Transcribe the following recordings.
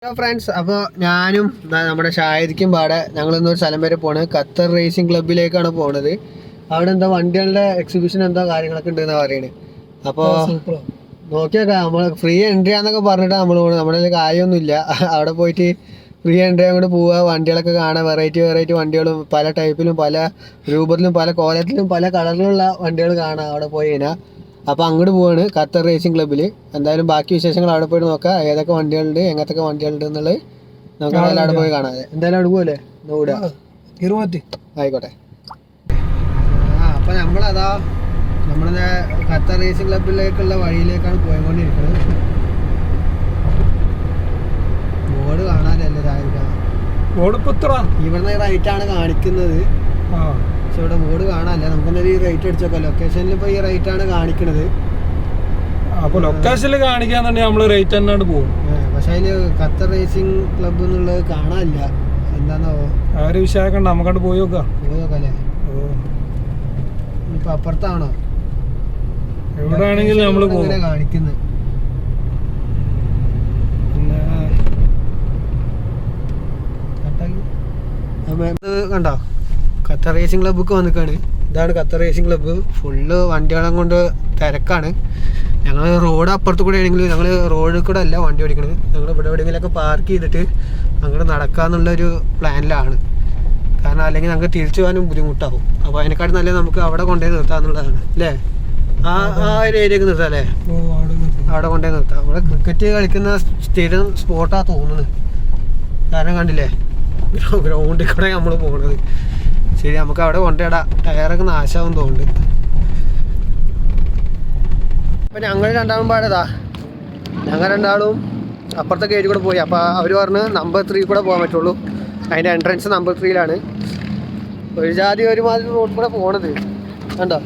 Hello friends, അപ്പോൾ ഞാനും നമ്മുടെ ഷാഹിദിക്കും പാടെ ഞങ്ങളിന്നൊരു സ്ഥലം വരെ പോണ്. ഖത്തർ റേസിംഗ് ക്ലബ്ബിലേക്കാണ് പോണത്. അവിടെ എന്താ വണ്ടികളുടെ എക്സിബിഷൻ എന്താ കാര്യങ്ങളൊക്കെ ഉണ്ടെന്ന് പറയുന്നത്. അപ്പോൾ നോക്കിയൊക്കെ നമ്മൾ ഫ്രീ എൻട്രി ആണെന്നൊക്കെ പറഞ്ഞിട്ട് നമ്മൾ പോകണം. നമ്മുടെ കാര്യമൊന്നുമില്ല. അവിടെ പോയിട്ട് ഫ്രീ എൻട്രി അങ്ങോട്ട് പോവുക, വണ്ടികളൊക്കെ കാണാൻ, വെറൈറ്റി വണ്ടികളും പല ടൈപ്പിലും പല രൂപത്തിലും പല കോലത്തിലും പല കളറിലുള്ള വണ്ടികൾ കാണാം അവിടെ പോയി കഴിഞ്ഞാൽ. അപ്പോൾ അങ്ങോട്ട് പോവാണ് ഖത്തർ റേസിംഗ് ക്ലബ്ബിൽ. എന്തായാലും ബാക്കി വിശേഷങ്ങൾ അവിടെ പോയിട്ട് നോക്കാം. ഏതൊക്കെ വണ്ടികളുണ്ട്, എങ്ങനത്തെ വണ്ടികളുണ്ട് എന്നുള്ളത് നമുക്ക് അവിടെ പോയി കാണാതെ. എന്തായാലും അവിടെ പോകല്ലേ, ആയിക്കോട്ടെ. അപ്പോൾ നമ്മളതാ നമ്മുടെ ഖത്തർ റേസിംഗ് ക്ലബ്ബിലേക്കുള്ള വഴിയിലേക്കാണ് പോയിക്കൊണ്ടിരിക്കുന്നത്. ബോർഡ് കാണാനല്ലേ ഇവിടുന്ന് റൈറ്റാണ് കാണിക്കുന്നത്. പക്ഷെ ഇവിടെ ബോർഡ് കാണാനല്ല. നമുക്കെന്തായാലും ഈ റേറ്റ് അടിച്ചോക്കാം. ലൊക്കേഷനിൽ ഇപ്പോൾ ഈ റേറ്റ് ആണ് കാണിക്കുന്നത്. അപ്പോൾ ലൊക്കേഷനിൽ കാണിക്കാന്നുണ്ടെങ്കിൽ നമ്മൾ റേറ്റ് തന്നെയാണ് പോകും. പക്ഷെ അതില് ഖത്തർ റേസിംഗ് ക്ലബ്ബ് എന്നുള്ളത് കാണാനില്ല. എന്താന്നോ ആ ഒരു വിഷയമൊക്കെ നമുക്കണ്ട് പോയി നോക്കാം അല്ലേ. ഇനിയിപ്പോൾ അപ്പുറത്താണോ എവിടെയാണെങ്കിലും നമ്മൾ കാണിക്കുന്നത്. കണ്ടോ, ഖത്തർ റേസിംഗ് ക്ലബ്ബൊക്കെ വന്നിക്കാണ്. ഇതാണ് ഖത്തർ റേസിംഗ് ക്ലബ്ബ്. ഫുള്ള് വണ്ടികളും കൊണ്ട് തിരക്കാണ്. ഞങ്ങൾ റോഡ് അപ്പുറത്ത് കൂടെ ആണെങ്കിലും ഞങ്ങൾ റോഡിൽ കൂടെ അല്ല വണ്ടി ഓടിക്കണത്. ഞങ്ങൾ ഇവിടെ എവിടെയെങ്കിലുമൊക്കെ പാർക്ക് ചെയ്തിട്ട് അങ്ങോട്ട് നടക്കാന്നുള്ളൊരു പ്ലാനിലാണ്. കാരണം അല്ലെങ്കിൽ ഞങ്ങൾക്ക് തിരിച്ചു പോകാനും ബുദ്ധിമുട്ടാവും. അപ്പോൾ അതിനെക്കാട്ടും നല്ല നമുക്ക് അവിടെ കൊണ്ടുപോയി നിർത്താമെന്നുള്ളതാണ് അല്ലേ. ആ ഒരു ഏരിയക്ക് നിർത്താം അല്ലേ, അവിടെ കൊണ്ടുപോയി നിർത്താം. ഇവിടെ ക്രിക്കറ്റ് കളിക്കുന്ന സ്ഥിരം സ്പോട്ടാണ് തോന്നുന്നത്. കാരണം കണ്ടില്ലേ, ഗ്രൗണ്ടിൽ കൂടെ നമ്മൾ പോകണത്. ശരി, നമുക്ക് അവിടെ കൊണ്ടുപോയിടാം. ടയറൊക്കെ നാശമാവും തോന്നുന്നുണ്ട്. അപ്പം ഞങ്ങൾ രണ്ടാളും പാടേതാ, ഞങ്ങൾ രണ്ടാളും അപ്പുറത്തെ ഗേറ്റ് കൂടെ പോയി. അപ്പോൾ അവർ പറഞ്ഞ് നമ്പർ 3 കൂടെ പോകാൻ പറ്റുള്ളൂ. അതിൻ്റെ എൻട്രൻസ് നമ്പർ 3-ലാണ്. ഒരു ജാതി ഒരുമാതിരി റോഡ് കൂടെ പോണത് കണ്ടോ.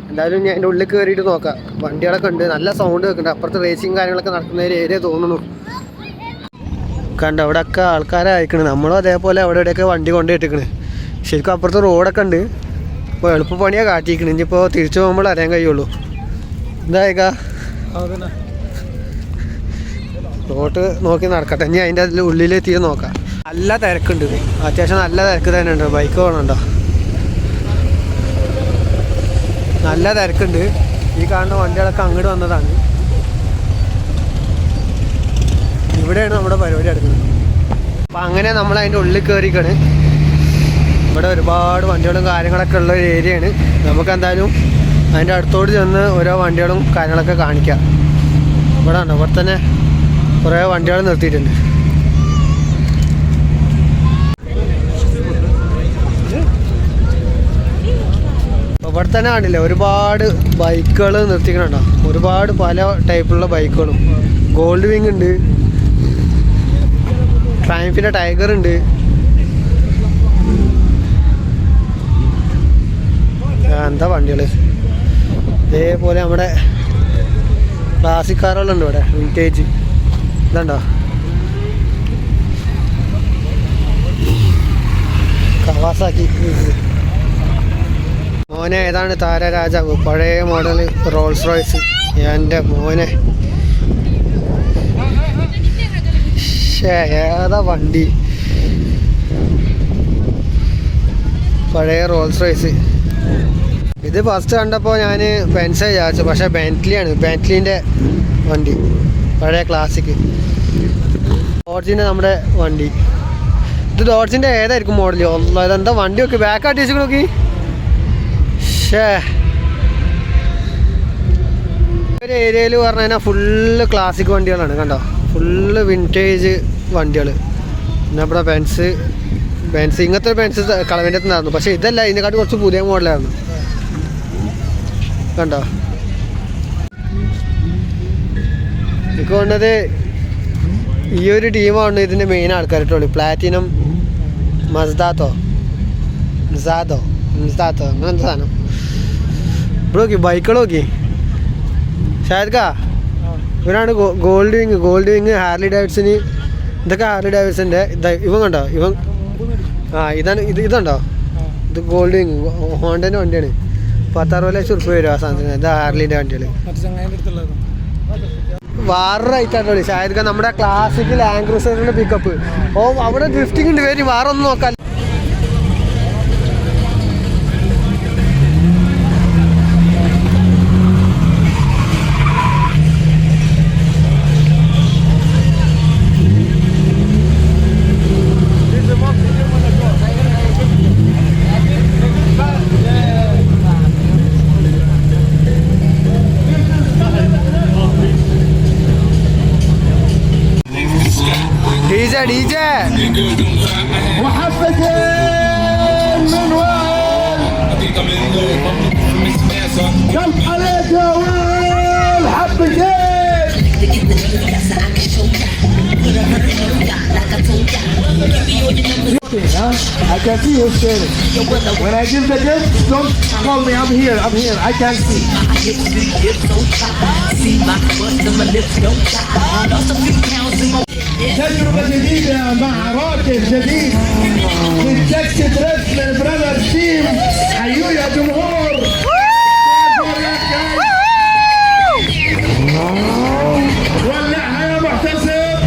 എന്തായാലും ഞാൻ എൻ്റെ ഉള്ളിൽ കയറിയിട്ട് നോക്കാം. വണ്ടികളൊക്കെ ഉണ്ട്, നല്ല സൗണ്ട് വെക്കുന്നുണ്ട്. അപ്പുറത്ത് റേസിങ് കാര്യങ്ങളൊക്കെ നടക്കുന്ന ഒരു ഏരിയ തോന്നുന്നു. കണ്ടോ, അവിടെയൊക്കെ ആൾക്കാരെ അയക്കണത്. നമ്മളും അതേപോലെ അവിടെ ഇവിടെയൊക്കെ വണ്ടി കൊണ്ടുപോയിട്ടിരിക്കണ്. ശരിക്കും അപ്പുറത്ത് റോഡൊക്കെ ഉണ്ട്. ഇപ്പോൾ എളുപ്പപ്പണിയാണ് കാട്ടിയിരിക്കണത്. ഇനിയിപ്പോൾ തിരിച്ചു പോകുമ്പോൾ അറിയാൻ കഴിയുള്ളൂ. എന്തായേക്കാ റോഡ് നോക്കി നടക്കട്ടെ. ഇനി അതിൻ്റെ അതിൽ ഉള്ളിലെത്തി നോക്കാം. നല്ല തിരക്കുണ്ട്, അത്യാവശ്യം നല്ല തിരക്ക് തന്നെ ഉണ്ട്. ബൈക്ക് പോകണുണ്ടോ, നല്ല തിരക്കുണ്ട്. ഈ കാണുന്ന വണ്ടികളൊക്കെ അങ്ങോട്ട് വന്നതാണ്. ഇവിടെയാണ് നമ്മുടെ പരിപാടി എടുക്കുന്നത്. അപ്പം അങ്ങനെ നമ്മൾ അതിൻ്റെ ഉള്ളിൽ കയറിക്കാണ്. ഇവിടെ ഒരുപാട് വണ്ടികളും കാര്യങ്ങളൊക്കെ ഉള്ള ഒരു ഏരിയയാണ്. നമുക്ക് എന്തായാലും അതിൻ്റെ അടുത്തോട്ട് ചെന്ന് ഓരോ വണ്ടികളും കാര്യങ്ങളൊക്കെ കാണിക്കാം. ഇവിടെ ഉണ്ടോ, ഇവിടെ തന്നെ കുറേ വണ്ടികൾ നിർത്തിയിട്ടുണ്ട്. ഇവിടെ തന്നെ കണ്ടില്ലേ ഒരുപാട് ബൈക്കുകൾ നിർത്തിക്കണുണ്ടോ. ഒരുപാട് പല ടൈപ്പിലുള്ള ബൈക്കുകളും. ഗോൾഡ് വിങ് ഉണ്ട്, ട്രയംഫിൻ്റെ ടൈഗർ ഉണ്ട്. എന്താ വണ്ടികൾ. ഇതേപോലെ നമ്മുടെ ക്ലാസിക് കാറുകളുണ്ട് ഇവിടെ, വിൻറ്റേജ്. ഇതുണ്ടോ, കവാസാക്കി. മോനെ ഏതാണ് താരരാജാവ്, പഴയ മോഡൽ റോൾസ് റോയ്സ്. എൻ്റെ മോനെ, ഏതാ വണ്ടി, പഴയ റോൾസ് റോയ്സ്. ഇത് ഫസ്റ്റ് കണ്ടപ്പോൾ ഞാൻ ബെൻസ് വിചാരിച്ചു, പക്ഷേ ബെൻറ്റ്ലിയാണ്. ബെൻറ്റ്ലിൻ്റെ വണ്ടി, പഴയ ക്ലാസിക്. ഡോഡ്ജിൻ്റെ നമ്മുടെ വണ്ടി. ഇത് ഡോഡ്ജിൻ്റെ ഏതായിരിക്കും മോഡൽ? ഇതെന്താ വണ്ടി നോക്കി, ബാക്ക് ആർട്ടിസ്റ്റ് നോക്കി. ഒരു ഏരിയയിൽ പറഞ്ഞു കഴിഞ്ഞാൽ ഫുള്ള് ക്ലാസിക് വണ്ടികളാണ്. കണ്ടോ, ഫുള്ള് വിൻറ്റേജ് വണ്ടികൾ. പിന്നെ ഇവിടെ ബെൻസ് ഇങ്ങനത്തെ ബെൻസ് കളവിൻ്റെ നടന്നു. പക്ഷേ ഇതല്ല, ഇതിനെക്കാട്ടും കുറച്ച് പുതിയ മോഡലായിരുന്നു. കണ്ടോ, എനിക്ക് തോന്നുന്നത് ഈ ഒരു ടീമാണ് ഇതിൻ്റെ മെയിൻ ആൾക്കാരിട്ടുള്ളൂ. പ്ലാറ്റിനം മസ്ദാത്തോ അങ്ങനത്തെ സാധനം. ഇവിടെ നോക്കി ബൈക്കുകൾ നോക്കി. ഷാഹിദ്ക്കാ, ഇവനാണ് ഗോൾഡ് വിങ് ഹാർലി ഡേവിഡ്സന്. ഇതൊക്കെ ഹാർലി ഡേവിഡ്സൻ്റെ. ഇവൻ കണ്ടോ, ഇതാണ് ഇതുണ്ടോ, ഇത് ഗോൾഡ് വിങ് ഹോണ്ടൻ്റെ വണ്ടിയാണ്. 10-60 ലക്ഷം റുപ്യ വരും ആ സാധനത്തിന്. ഇത് ഹാർലിൻ്റെ വണ്ടികൾ. വേറൊരു ഐറ്റാണ് ഷാഹിദ് ഖാൻ നമ്മുടെ ക്ലാസിക് ലാൻഡ് ക്രൂസറിന്റെ പിക്കപ്പ്. ഓ അവിടെ ഡ്രിഫ്റ്റിംഗ് ഉണ്ട്, പേര് വേറെ ഒന്നും നോക്കാൻ. DJ وحبتين من وين كم عليك يا ويل حبتين. I can see you standing. When I give the gift, don't call me. I'm here. I can see. تجربة جديدة مع راكب جديد من تاكسي دريفت من براذر تيم. حيوه يا جمهور. ولعها يا محتسب.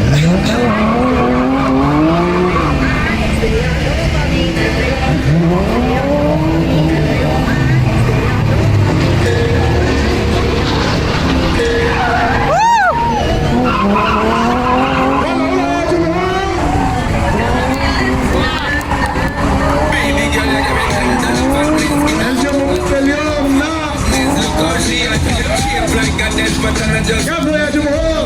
كفو يا جمهور.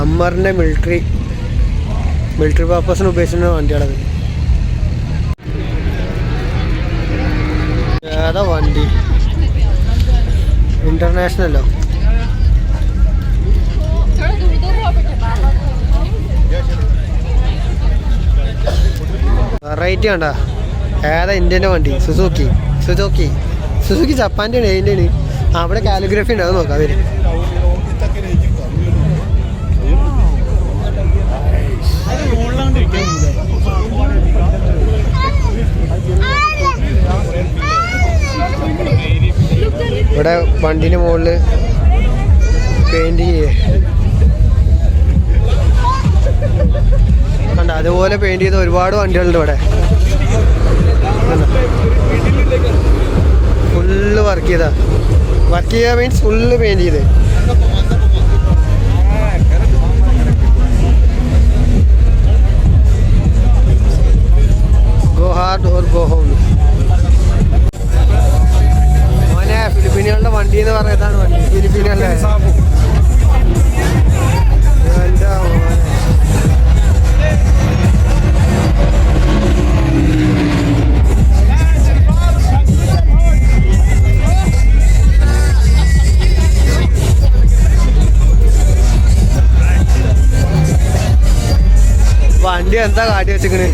അമ്മറിന്റെ military പർപ്പസിന് ഉപയോഗിക്കുന്ന വണ്ടിയാണത്. ഏതാ വണ്ടി? ഇന്റർനാഷണലോ? വെറൈറ്റി കണ്ട. ഏതാ ഇന്ത്യൻ്റെ വണ്ടി? സുസുക്കി ജപ്പാൻ്റെ ആണ്. അതിൻ്റെ അവിടെ കാലിഗ്രഫി ഉണ്ട്, അത് നോക്കാം. അവര് ഇവിടെ വണ്ടിൻ്റെ മുകളിൽ പെയിന്റ് കണ്ട. അതുപോലെ പെയിന്റ് ചെയ്ത ഒരുപാട് വണ്ടികളുണ്ട് ഇവിടെ. ഫുള്ള് വർക്ക് ചെയ്യുക മീൻസ് ഫുള്ള് പെയിന്റ് ചെയ്ത്. Go hard or go home. മോനെ ഫിലിപ്പീനുകളുടെ വണ്ടി എന്ന് പറയുന്നതാണ് വണ്ടി. ഫിലിപ്പീനുകളുടെ എന്താ വണ്ടി എന്താ കാട്ടി വെച്ചിക്കണ്.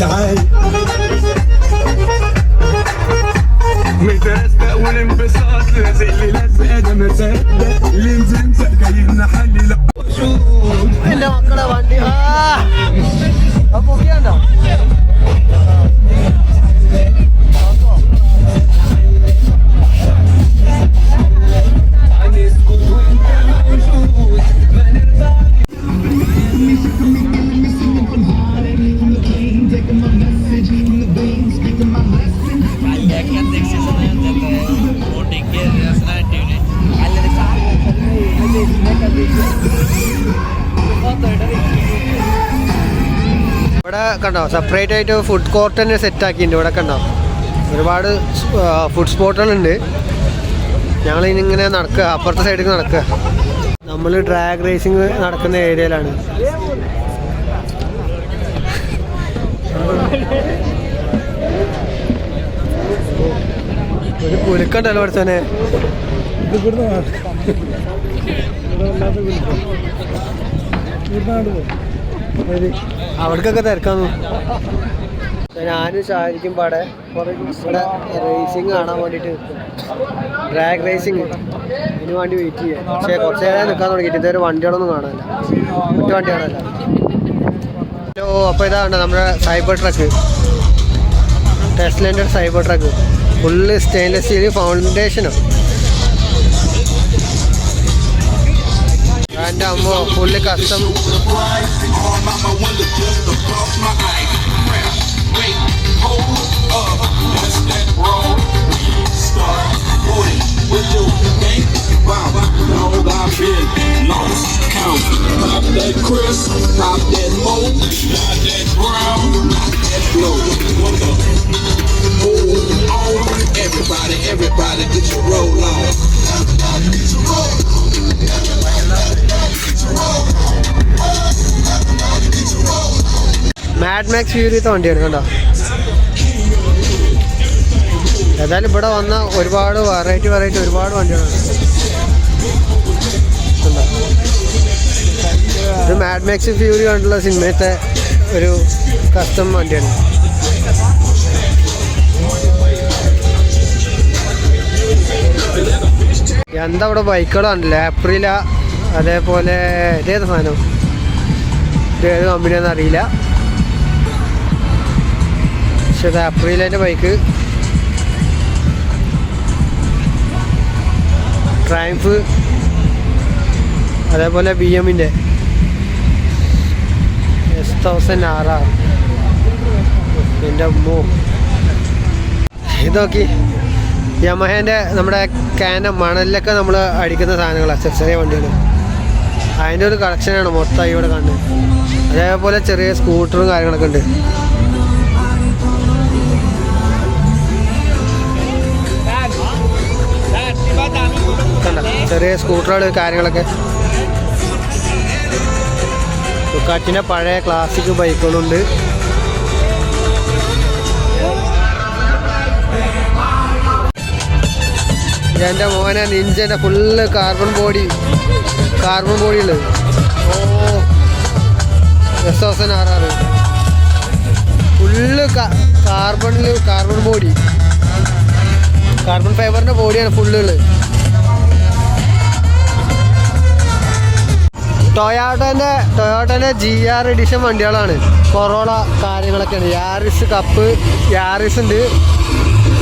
تعال ترستق والانبساط لازق لي لازق انا ما صدق اللي مزمزق جاي نحلي لا എന്റെ മക്കളെ വണ്ടി പൊക്കിയാണ്ടോ ഇവിടെ കണ്ടോ സെപ്പറേറ്റ് ആയിട്ട് ഫുഡ് കോർട്ട് തന്നെ സെറ്റ് ആക്കിയിട്ടുണ്ട്. ഇവിടെ കണ്ടോ ഒരുപാട് ഫുഡ് സ്പോട്ടുകളുണ്ട്. ഞങ്ങളിങ്ങനെ നടക്കുക, അപ്പുറത്തെ സൈഡിൽ നടക്കുക. നമ്മൾ ഡ്രാഗ് റേസിങ് നടക്കുന്ന ഏരിയയിലാണ്. ഒരു കുലുക്കണ്ടല്ലോ പഠിച്ചോനെ. അവിടേക്കൊക്കെ തിരക്കാന്നു. ഞാനും ശാരിക്കും പാടെ ഇവിടെ റേസിങ് കാണാൻ വേണ്ടിയിട്ട് ഡ്രാഗ് റേസിങ് ഇതിന് വേണ്ടി വെയിറ്റ് ചെയ്യാം. പക്ഷേ കുറച്ച് നേരം നിൽക്കാൻ തുടങ്ങിയിട്ട് ഇതൊരു വണ്ടികളൊന്നും കാണാനില്ല, ഒറ്റ വണ്ടി കാണാനില്ല. ഹലോ, അപ്പോൾ ഇതാണ് നമ്മുടെ സൈബർ ട്രക്ക്, ടെസ്ലൻ്റെ Cybertruck. Full stainless steel ഫൗണ്ടേഷനാണ്. എൻ്റെ അമ്മ full custom. Everybody get your roll on. Mad Max ഫ്യൂരിയത്തെ വണ്ടിയാണ് കണ്ടോ. ഏതായാലും ഇവിടെ വന്ന ഒരുപാട് വെറൈറ്റി ഒരുപാട് വണ്ടികളാണ്. ഇത് മാഡ് മാക്സ് ഫ്യൂരി കണ്ടുള്ള സിനിമയത്തെ ഒരു കസ്റ്റം വണ്ടിയാണ്. എന്താ ഇവിടെ ബൈക്കുകളുണ്ടല്ലേ, ഏപ്രില, അതേപോലെ ഇതേത് സാധനം, ഇതേത് കമ്പനിയാണെന്ന് അറിയില്ല. പക്ഷെ ഇത് ഏപ്രിലിൻ്റെ ബൈക്ക്. ട്രയംഫ്, അതേപോലെ BMൻ്റെ S1000RR. എൻ്റെ അമ്മോ, ഇതൊക്കെ യമഹേൻ്റെ നമ്മുടെ ക്യാനം മണലിലൊക്കെ നമ്മൾ അടിക്കുന്ന സാധനങ്ങളാണ്, ചെറിയ വണ്ടികൾ. അതിൻ്റെ ഒരു കളക്ഷനാണ് മൊത്തം ഇവിടെ കാണുന്നത്. അതേപോലെ ചെറിയ സ്കൂട്ടറും കാര്യങ്ങളൊക്കെ ഉണ്ട്. കണ്ട ചെറിയ സ്കൂട്ടറുകൾ കാര്യങ്ങളൊക്കെ. ഡുക്കാറ്റിൻ്റെ പഴയ ക്ലാസിക് ബൈക്കുകളുണ്ട്. എൻ്റെ മോനെ നിഞ്ചൻ്റെ ഫുള്ള് കാർബൺ ബോഡിയുള്ളത്. S1000RR full carbon body, carbon ഫൈബറിൻ്റെ ബോഡിയാണ് ഫുള്ളുള്ളത്. ടൊയോട്ടൻ്റെ GR എഡിഷൻ വണ്ടികളാണ്. കൊറോള കാര്യങ്ങളൊക്കെയാണ്. യാറിസ് ഉണ്ട്.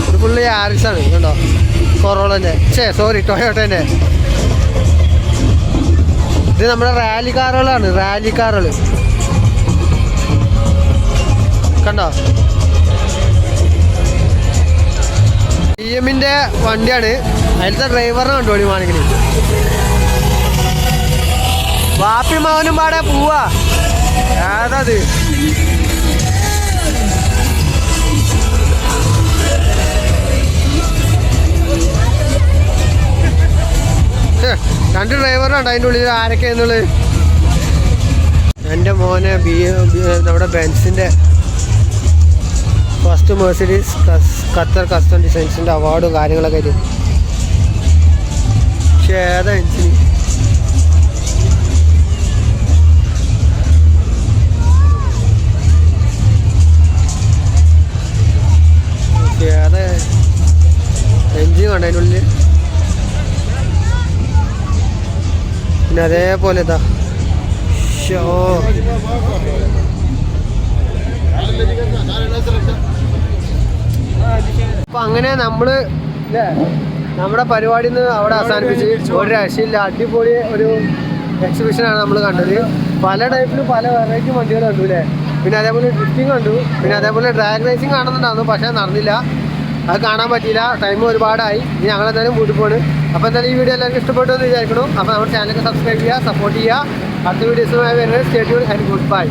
ഇത് ഫുള്ള് യാറിസാണ് കണ്ടോ. കൊറോളൻ്റെ ടൊയോട്ടൻ്റെ. ഇത് നമ്മുടെ റാലി കാറുകൾ കണ്ടോ. BMൻ്റെ വണ്ടിയാണ്. അതിലത്തെ ഡ്രൈവറിനെ കണ്ടോളി വേണമെങ്കിൽ. വാപ്പി മകനും പാടെ പോവാ. ഏതത് രണ്ട് ഡ്രൈവറുണ്ട് അതിൻ്റെ ഉള്ളിൽ. ആരൊക്കെയാന്നുള്ളത് എൻ്റെ മോനെ നമ്മുടെ ബെൻസിൻ്റെ ഫസ്റ്റ് മെർസിഡീസ് ഖത്തർ കസ്റ്റം ഡിസൈൻസിൻ്റെ അവാർഡും കാര്യങ്ങളൊക്കെ ആയിട്ട്. പക്ഷേ ഏതാ എഞ്ചിന് ഡ്രിഫ്റ്റിങ് കണ്ടോ അതിനുള്ളിൽ. പിന്നെ അതേപോലെ ഇതാ ഷോ. അപ്പൊ അങ്ങനെ നമ്മള് നമ്മുടെ പരിപാടി അവിടെ അവസാനിപ്പിച്ച് ഒരു രക്ഷയില്ല. അടിപൊളി ഒരു എക്സിബിഷനാണ് നമ്മൾ കണ്ടത്. പല ടൈപ്പിലും പല വെറൈറ്റി വണ്ടികൾ കണ്ടു അല്ലേ. പിന്നെ അതേപോലെ ഡ്രിഫ്റ്റിംഗ് കണ്ടു. പിന്നെ അതേപോലെ ഡ്രാഗ് റേസിംഗ് കാണുന്നുണ്ടായിരുന്നു, പക്ഷേ നടന്നില്ല, അത് കാണാൻ പറ്റിയില്ല. ടൈം ഒരുപാടായി. ഇനി ഞങ്ങളെന്തായാലും വീട്ടിൽ പോണ്. അപ്പോൾ എന്തായാലും ഈ വീഡിയോ എല്ലാവർക്കും ഇഷ്ടപ്പെട്ടു എന്ന് വിചാരിക്കണം. അപ്പോൾ നമ്മുടെ ചാനലൊക്കെ സബ്സ്ക്രൈബ് ചെയ്യുക, സപ്പോർട്ട് ചെയ്യുക. അടുത്ത വീഡിയോസുമായി വരുന്നത് stay tuned and good bye.